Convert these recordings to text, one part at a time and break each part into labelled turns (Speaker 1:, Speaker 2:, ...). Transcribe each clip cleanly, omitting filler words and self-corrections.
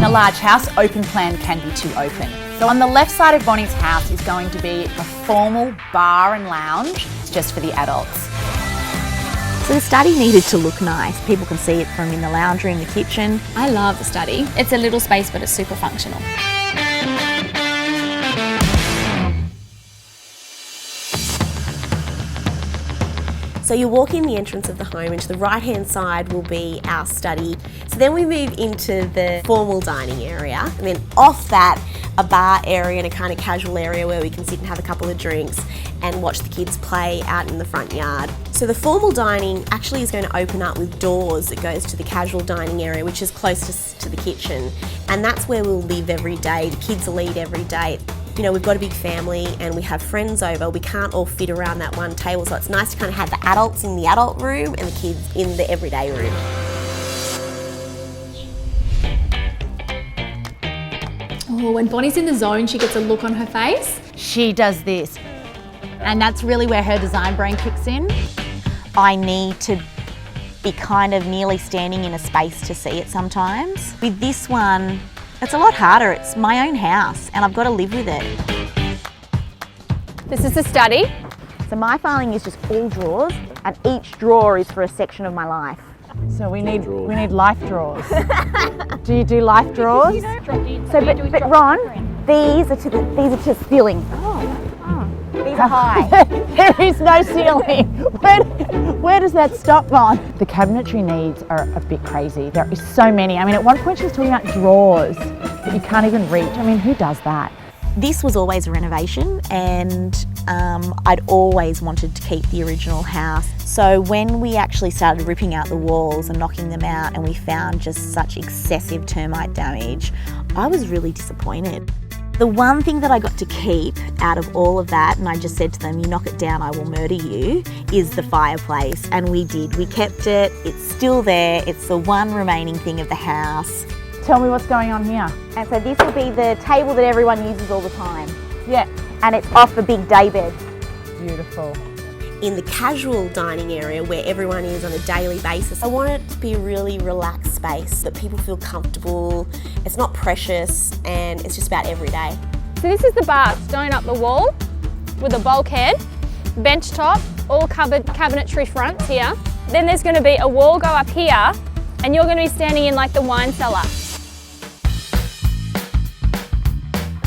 Speaker 1: In a large house, open plan can be too open. So on the left side of Bonnie's house is going to be a formal bar and lounge. It's just for the adults.
Speaker 2: So the study needed to look nice. People can see it from in the lounge room, the kitchen.
Speaker 3: I love the study. It's a little space, but it's super functional.
Speaker 2: So you walk in the entrance of the home, and to the right-hand side will be our study. So then we move into the formal dining area, and then off that, a bar area and a kind of casual area where we can sit and have a couple of drinks and watch the kids play out in the front yard. So the formal dining actually is going to open up with doors that goes to the casual dining area, which is closest to the kitchen. And that's where we'll live every day. The kids will eat every day. You know, we've got a big family and we have friends over. We can't all fit around that one table, so it's nice to kind of have the adults in the adult room and the kids in the everyday room.
Speaker 3: Oh, when Bonnie's in the zone, she gets a look on her face.
Speaker 1: She does this. And that's really where her design brain kicks in.
Speaker 2: I need to be kind of nearly standing in a space to see it sometimes. With this one, it's a lot harder. It's my own house and I've got to live with it.
Speaker 3: This is the study.
Speaker 2: So my filing is just all drawers, and each drawer is for a section of my life.
Speaker 1: So we need life drawers. Do you do life drawers?
Speaker 2: But Ron, these are to ceiling. These are high.
Speaker 1: There is no ceiling. Where does that stop, Ron? The cabinetry needs are a bit crazy. There is so many. I mean, at one point she was talking about drawers that you can't even reach. I mean, who does that?
Speaker 2: This was always a renovation, and I'd always wanted to keep the original house. So when we actually started ripping out the walls and knocking them out, and we found just such excessive termite damage, I was really disappointed. The one thing that I got to keep out of all of that, and I just said to them, you knock it down, I will murder you, is the fireplace. And we did. We kept it. It's still there. It's the one remaining thing of the house.
Speaker 1: Tell me what's going on here.
Speaker 2: And so this will be the table that everyone uses all the time.
Speaker 1: Yeah.
Speaker 2: And it's off the big day bed.
Speaker 1: Beautiful.
Speaker 2: In the casual dining area where everyone is on a daily basis, I want it to be a really relaxed space that people feel comfortable, it's not precious, and it's just about every day.
Speaker 3: So this is the bar, stone up the wall with a bulkhead, bench top, all covered cabinetry fronts here. Then there's going to be a wall go up here, and you're going to be standing in like the wine cellar.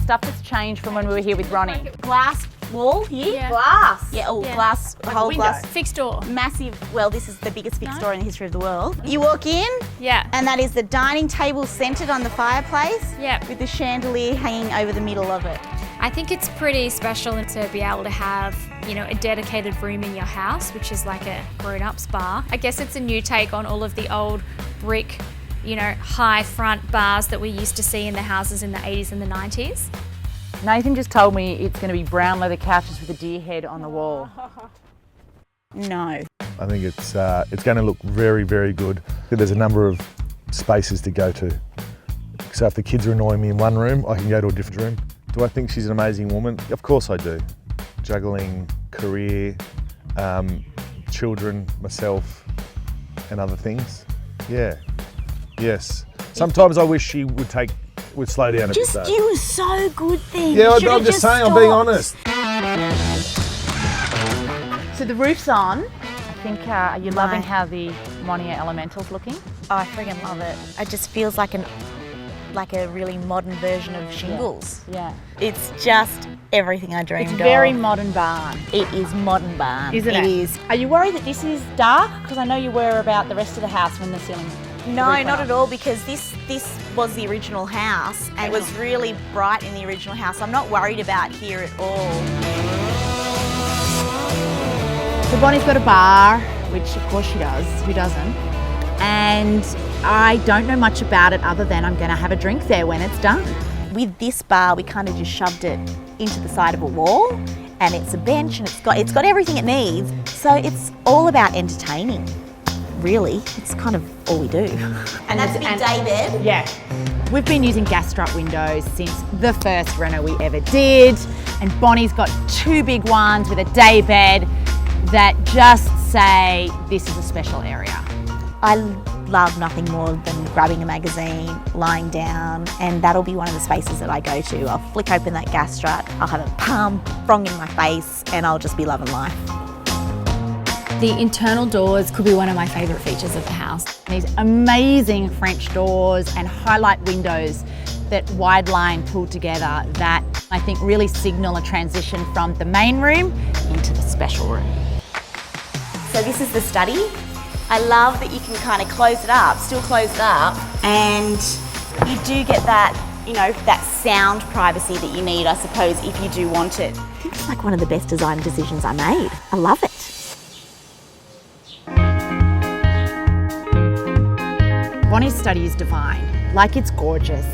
Speaker 1: Stuff that's changed from when we were here with Ronnie.
Speaker 2: Glass wall here?
Speaker 3: Yeah.
Speaker 2: Glass. Yeah, glass,
Speaker 3: Like
Speaker 2: whole
Speaker 3: a window.
Speaker 2: glass.
Speaker 3: Fixed door.
Speaker 2: Massive, well, this is the biggest fixed door in the history of the world. You walk in,
Speaker 3: Yeah.
Speaker 2: and that is the dining table centred on the fireplace,
Speaker 3: Yeah.
Speaker 2: with the chandelier hanging over the middle of it.
Speaker 4: I think it's pretty special to be able to have, you know, a dedicated room in your house, which is like a grown-ups bar. I guess it's a new take on all of the old brick, you know, high front bars that we used to see in the houses in the 80s and the 90s.
Speaker 1: Nathan just told me it's going to be brown leather couches with a deer head on the wall.
Speaker 2: No.
Speaker 5: I think it's going to look very, very good. There's a number of spaces to go to. So if the kids are annoying me in one room, I can go to a different room. Do I think she's an amazing woman? Of course I do. Juggling career, children, myself, and other things. Yeah, yes. Sometimes I wish she would slow down a bit though.
Speaker 2: You were so good then.
Speaker 5: Yeah,
Speaker 2: You
Speaker 5: I'm just saying, I'm being honest.
Speaker 1: So the roof's on. I think you're loving how the Monia Elemental's looking.
Speaker 2: Oh, I friggin' love it. It just feels like a really modern version of shingles.
Speaker 1: Yeah.
Speaker 2: It's just everything I dreamed
Speaker 1: It's
Speaker 2: of.
Speaker 1: very modern barn.
Speaker 2: It is modern barn.
Speaker 1: Isn't it?
Speaker 2: It is.
Speaker 1: Are you worried that this is dark? Because I know you were about the rest of the house when the ceiling.
Speaker 2: No, not at all, because this was the original house and it was really bright in the original house. I'm not worried about here at all.
Speaker 1: So Bonnie's got a bar, which of course she does. Who doesn't? And I don't know much about it other than I'm going to have a drink there when it's done.
Speaker 2: With this bar, we kind of just shoved it into the side of a wall, and it's a bench, and it's got everything it needs. So it's all about entertaining. Really, it's kind of all we do. And that's a big day bed.
Speaker 1: Yeah. We've been using gas strut windows since the first reno we ever did, and Bonnie's got two big ones with a day bed that just say this is a special area.
Speaker 2: I love nothing more than grabbing a magazine, lying down, and that'll be one of the spaces that I go to. I'll flick open that gas strut, I'll have a palm frong in my face, and I'll just be loving life.
Speaker 6: The internal doors could be one of my favourite features of the house.
Speaker 1: These amazing French doors and highlight windows that wide line pulled together that I think really signal a transition from the main room into the special room.
Speaker 2: So this is the study. I love that you can kind of close it up, still close it up, and you do get that, you know, that sound privacy that you need, I suppose, if you do want it. I think it's like one of the best design decisions I made. I love it.
Speaker 1: Bonnie's study is divine, like it's gorgeous.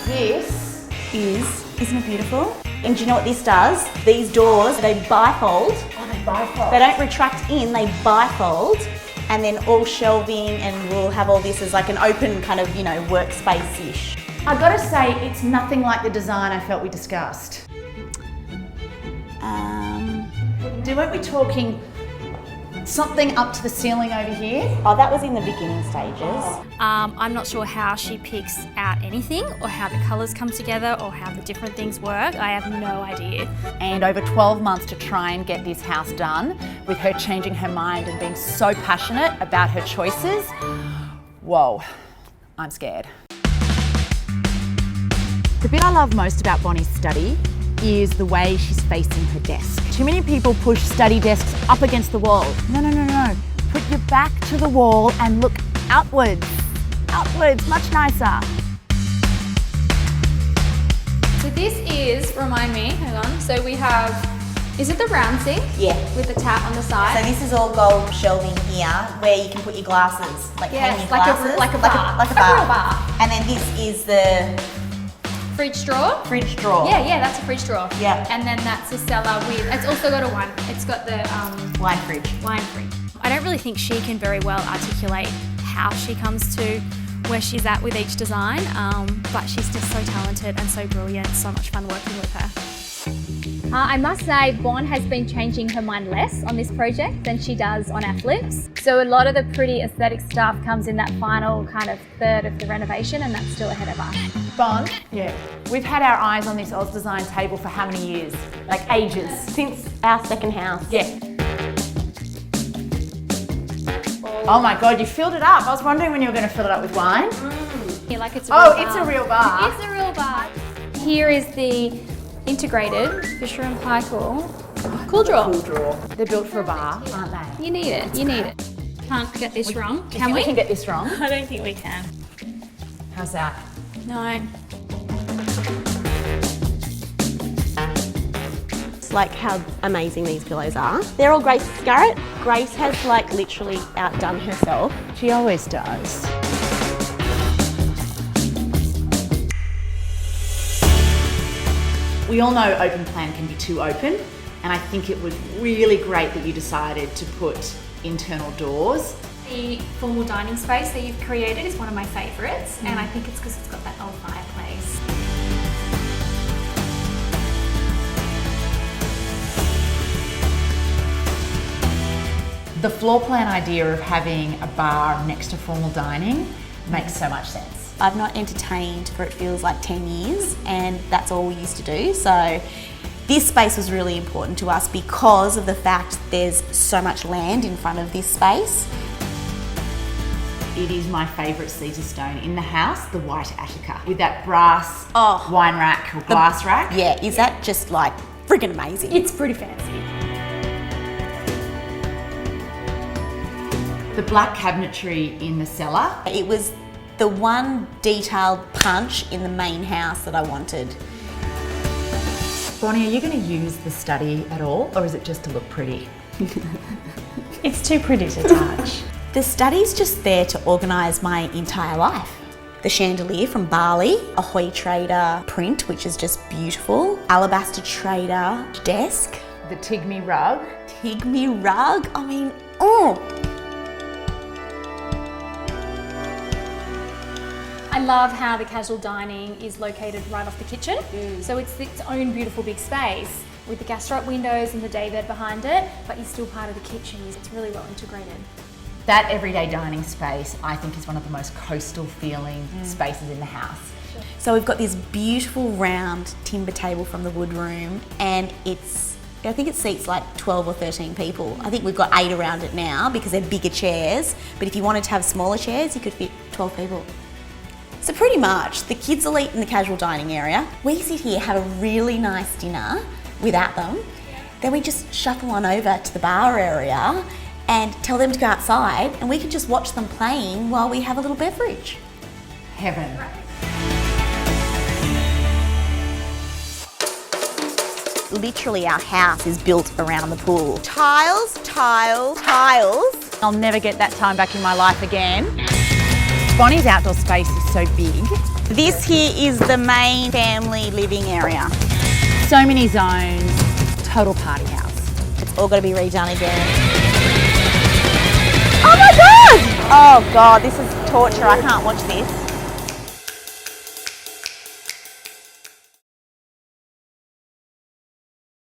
Speaker 1: This
Speaker 2: Isn't it beautiful? And do you know what this does? These doors, they bifold.
Speaker 1: Oh, they bifold.
Speaker 2: They don't retract in, they bifold. And then all shelving, and we'll have all this as like an open kind of, you know, workspace-ish.
Speaker 1: I've got to say, it's nothing like the design I felt we discussed. Weren't we talking something up to the ceiling over here?
Speaker 2: Oh, that was in the beginning stages.
Speaker 4: I'm not sure how she picks out anything or how the colours come together or how the different things work. I have no idea.
Speaker 1: And over 12 months to try and get this house done, with her changing her mind and being so passionate about her choices. Whoa, I'm scared. The bit I love most about Bonnie's study is the way she's facing her desk. Too many people push study desks up against the wall. No, no, no, no. Put your back to the wall and look outwards. Outwards, much nicer.
Speaker 3: So this is, remind me, hang on. So we have, is it the round sink?
Speaker 2: Yeah.
Speaker 3: With the tap on the side?
Speaker 2: So this is all gold shelving here, where you can put your glasses, like
Speaker 3: Yes,
Speaker 2: hanging
Speaker 3: like
Speaker 2: glasses.
Speaker 3: like a bar.
Speaker 2: Like a
Speaker 3: A
Speaker 2: bar.
Speaker 3: real bar.
Speaker 2: And then this is the
Speaker 3: Fridge drawer?
Speaker 2: fridge drawer.
Speaker 3: Yeah, that's a fridge drawer.
Speaker 2: Yeah.
Speaker 3: And then that's a cellar with, it's also got a wine, it's got the
Speaker 2: Wine fridge.
Speaker 3: wine fridge.
Speaker 4: I don't really think she can very well articulate how she comes to where she's at with each design, but she's just so talented and so brilliant, so much fun working with her.
Speaker 3: I must say, Bon has been changing her mind less on this project than she does on our flips. So a lot of the pretty aesthetic stuff comes in that final kind of third of the renovation, and that's still ahead of us.
Speaker 1: Bon, yeah. We've had our eyes on this Oz Design table for how many years? Like ages.
Speaker 2: Since our second house.
Speaker 1: Yeah. Oh my God, you filled it up. I was wondering when you were going to fill it up with wine.
Speaker 3: Yeah, like it's a real bar.
Speaker 1: It's a real bar.
Speaker 3: It's a real bar. Here is the integrated Fisher & Paykel cool drawer.
Speaker 1: Cool drawer. They're built for a bar, aren't they?
Speaker 3: You need it, you need it. Can't get this wrong,
Speaker 1: Do you
Speaker 3: can
Speaker 1: think
Speaker 3: we?
Speaker 1: we can get this wrong?
Speaker 4: I don't think we can.
Speaker 1: How's that?
Speaker 4: No.
Speaker 2: It's like how amazing these pillows are. They're all Grace's Garrett. Grace has like literally outdone herself.
Speaker 1: She always does. We all know open plan can be too open, and I think it was really great that you decided to put internal doors.
Speaker 4: The formal dining space that you've created is one of my favourites, and I think it's because it's got that old fireplace.
Speaker 1: The floor plan idea of having a bar next to formal dining makes so much sense.
Speaker 2: I've not entertained for it feels like 10 years, and that's all we used to do. So this space was really important to us because of the fact there's so much land in front of this space.
Speaker 1: It is my favourite Caesar stone in the house, the white Attica, with that brass
Speaker 2: Oh.
Speaker 1: wine rack or glass rack.
Speaker 2: Yeah, is that just like friggin' amazing?
Speaker 3: It's pretty fancy.
Speaker 1: The black cabinetry in the cellar.
Speaker 2: It was the one detailed punch in the main house that I wanted.
Speaker 1: Bonnie, are you going to use the study at all, or is it just to look pretty?
Speaker 3: It's too pretty to touch.
Speaker 2: The study's just there to organise my entire life. The chandelier from Bali, a Hoy Trader print, which is just beautiful, alabaster Trader desk,
Speaker 1: The Tigme rug.
Speaker 2: Tigme rug, I mean, oh!
Speaker 4: I love how the casual dining is located right off the kitchen. So it's its own beautiful big space with the gas strut windows and the daybed behind it, but you're still part of the kitchen. It's really well integrated.
Speaker 1: That everyday dining space, I think, is one of the most coastal feeling spaces in the house.
Speaker 2: So we've got this beautiful round timber table from the wood room, and I think it seats like 12 or 13 people. I think we've got 8 around it now because they're bigger chairs, but if you wanted to have smaller chairs, you could fit 12 people. So pretty much, the kids will eat in the casual dining area. We sit here, have a really nice dinner without them. Then we just shuffle on over to the bar area and tell them to go outside, and we can just watch them playing while we have a little beverage.
Speaker 1: Heaven.
Speaker 2: Literally, our house is built around the pool. Tiles, tiles, tiles.
Speaker 1: I'll never get that time back in my life again. Bonnie's outdoor space is so big.
Speaker 2: This here is the main family living area.
Speaker 1: So many zones, total party house.
Speaker 2: It's all got to be redone again. Oh my God! Oh God, this is torture. I can't watch this.